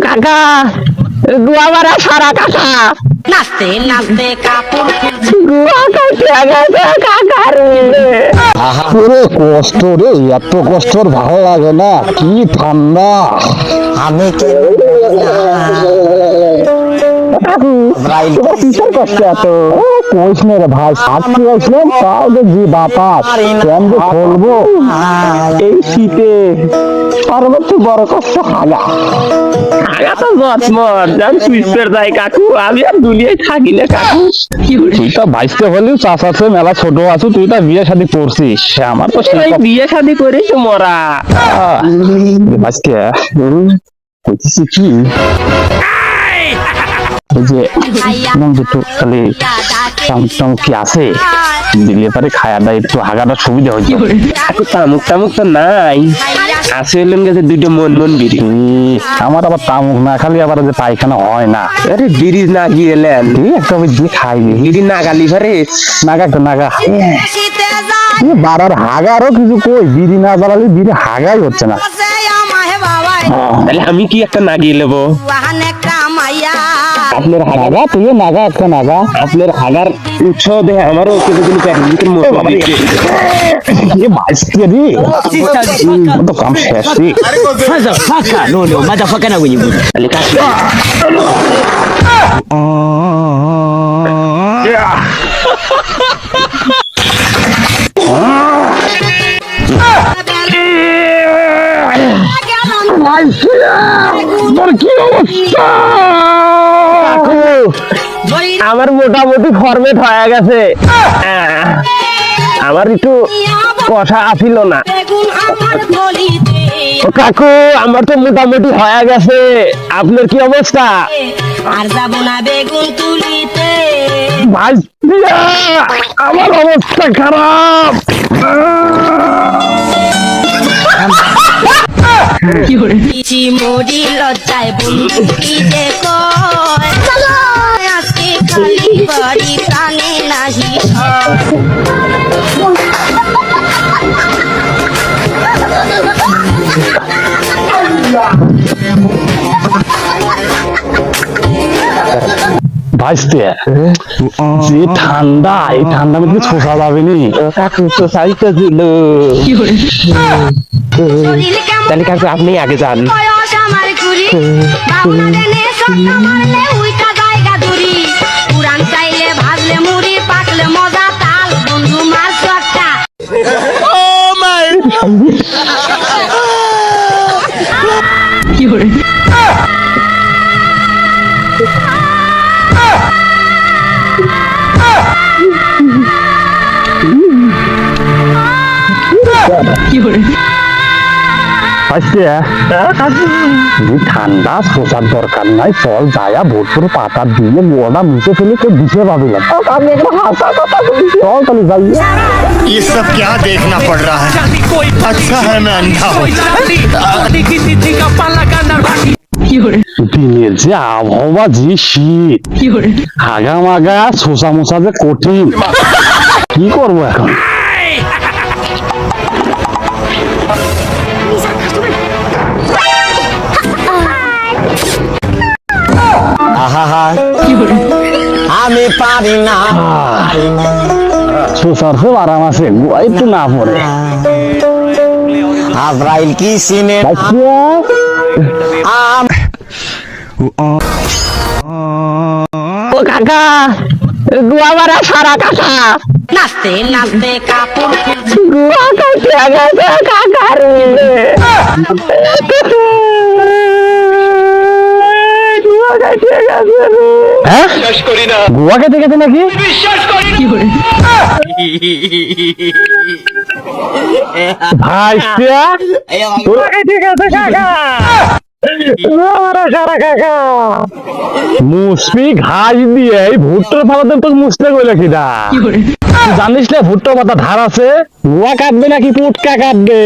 কাকা গুয়া মারা সারা কাকা নাচতে নাচতে কাপড় গুয়া কাটে গেছে কাকা রে। পুরো কষ্ট রে, এত কষ্টর ভালো লাগে না, কি ঠান্ডা। আমি কিসের কষ্ট এত? কইস না রে ভাই, সাথে আসলাম তাও যে জি বাতাস, কেন যে বলবো এই শীতে সর্বোচ্চ বড় কষ্ট হাগা। আগা তো জন্মর যান সুইসের যাই কাকু, আমি আর দুনিয়ায় থাকি না কাকু। তুই তো বাইসতে হলেও চাষ আছে, মেলা ছোট আছো, তুই তো বিয়ে শাদী করছিস, আমার তো সেই বিয়ে শাদী করেছি মরা বাইসতে কইতেছি কি ওই যে দুটো খালি টামুক কি আছে দিলে পারে খায়া দায় একটু হাগাটা সুবিধা হইতো। তামুক টামুক তো নাই, আছে হলেন গেছে দুইটা মন মন বিড়ি। আমার আবার তামুক না খালি আবার যে পায়খানা হয় না, আরে বিড়ি না গিয়েলেন একটা ওই দিয়ে খাই বিড়ি না গালি পারে নাগা একটা নাগা বাড়ার হাগারও কিছু কই, বিড়ি না জ্বালালে বিড়ি হাগাই হচ্ছে না। তাহলে আমি কি একটা না গিয়ে নেবো? আপনার নাগা তুই নাগা একটা নাগা, আপনার হাগার উৎসাহ দেখে আমারও কিছুদিন তো কাম শেষ রে। No, motherfucker, na wenye budu. কি অবস্থা আমার মোটামুটি ফরমেট হয়ে গেছে, আমার একটু কথা আসিল না। ও কাকু আমার তো মোটামুটি হয়ে গেছে, আপনার কি অবস্থা? আর যাব না বেগুন তুলিতে। ভাই আমার অবস্থা খারাপ। পিছি মরি লজ্জায় বন্ধু কি যে কয়, আজকে খালি বাড়ি প্রাণে নাহি ভাইস্তে যে ঠান্ডা, এই ঠান্ডা মধ্যে ছোঁচা যাবে নি। তো সাইকেল দিল। তাহলে কাকু আপনি আগে যান। বয়স আমার ঘুরি বাবুলা দেনে সত্তা মারলে উইটা জায়গা দূরি, পুরান চাইলে ভাজলে মুড়ি পাকলে মজা তাল বন্ধু মার সট্টা। ঠান্ডা ছোঁচার দরকার নাই, চল যায়া ভোটপুর পাতা দিয়ে গোড়া মুছে ফেলে তো দিতে পারলাম। আমি একটা হাসা কথা বলি, চল তাহলে যাই। ये सब क्या देखना पड़ रहा है? अच्छा है मैं अंधा हूँ। দিনের যে আবহাওয়া, যে শীত, হাগা মাগা ছোঁচা মোছা যে কঠিন, কি করবো এখন? আমি পারি না ছোঁচার খুব আরাম আছে, একটু না পড়ে। আব্রাইল কি সিনে ও কাকা গুয়া মারা সারা কাকা নাচতে নাচতে কাপড় গুয়া কাটে গেছে কাকা রে। গুয়া কাটে গেছে রে। হ্যাঁ গোয়া কেটে গেছে নাকি? ভাই মুসপি ঘাস দিয়ে ভুট্টোর পাতাতে তো মুছতে গেলে কিনা জানিস না ভুট্টো পাতা ধার আছে, গোয়া কাটবে নাকি পুটকা কাটবে?